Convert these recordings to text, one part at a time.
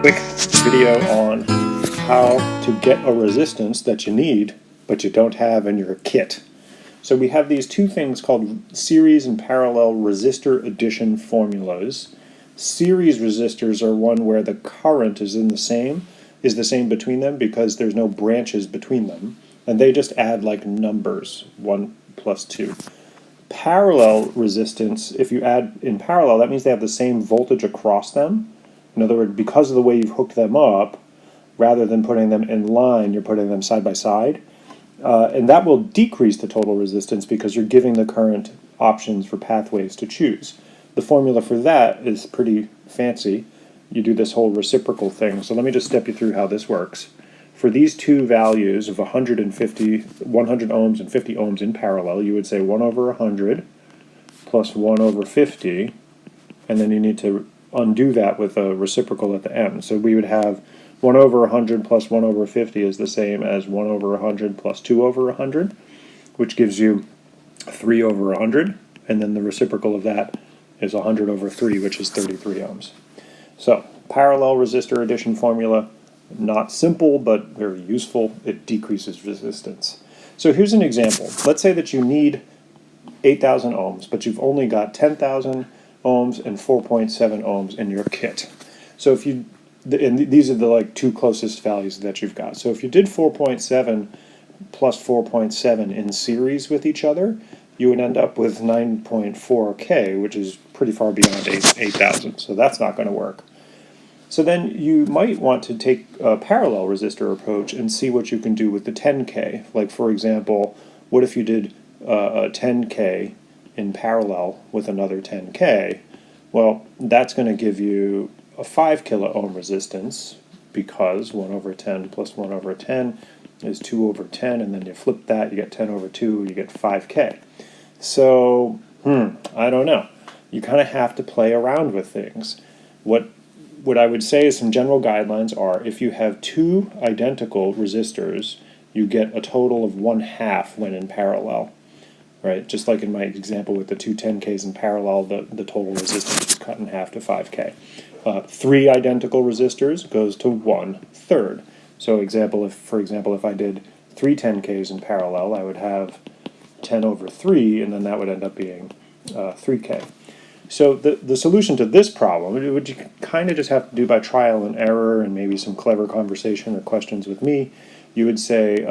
quick video on how to get a resistance that you need but you don't have in your kit. So we have these two things called series and parallel resistor addition formulas. Series resistors are one where the current is the same between them because there's no branches between them, and they just add like numbers, 1 plus 2. Parallel resistance, if you add in parallel, that means they have the same voltage across them. In other words, because of the way you've hooked them up, rather than putting them in line, you're putting them side by side. And that will decrease the total resistance because you're giving the current options for pathways to choose. The formula for that is pretty fancy. You do this whole reciprocal thing. So let me just step you through how this works. For these two values of 100 ohms and 50 ohms in parallel, you would say 1 over 100 plus 1 over 50, and then you need to undo that with a reciprocal at the end. So we would have 1 over 100 plus 1 over 50 is the same as 1 over 100 plus 2 over 100, which gives you 3 over 100, and then the reciprocal of that is 100 over 3, which is 33 ohms. So, parallel resistor addition formula, not simple, but very useful. It decreases resistance. So here's an example. Let's say that you need 8,000 ohms, but you've only got 10,000 ohms and 4.7 ohms in your kit. So if you, and these are the like two closest values that you've got. So if you did 4.7 plus 4.7 in series with each other, you would end up with 9.4K, which is pretty far beyond 8,000. So that's not going to work. So then you might want to take a parallel resistor approach and see what you can do with the 10K. Like for example, what if you did a 10K in parallel with another 10K? Well, that's going to give you a 5 kilo ohm resistance because 1 over 10 plus 1 over 10 is 2 over 10, and then you flip that, you get 10 over 2, you get 5K. So, I don't know. You kind of have to play around with things. What I would say is some general guidelines are if you have two identical resistors, you get a total of 1/2 when in parallel. Right? Just like in my example with the two 10Ks in parallel, the total resistance is cut in half to 5K. 3 identical resistors goes to 1/3. So for example, if I did 3 10Ks in parallel, I would have 10 over 3, and then that would end up being 3K. So the solution to this problem, which you kind of just have to do by trial and error and maybe some clever conversation or questions with me, you would say,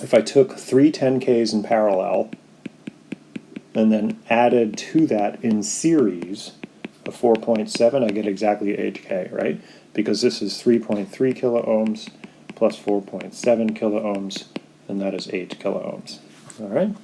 if I took 3 10Ks in parallel and then added to that in series a 4.7, I get exactly 8K, right? Because this is 3.3 kilo ohms plus 4.7 kilo ohms, and that is 8 kilo ohms. All right?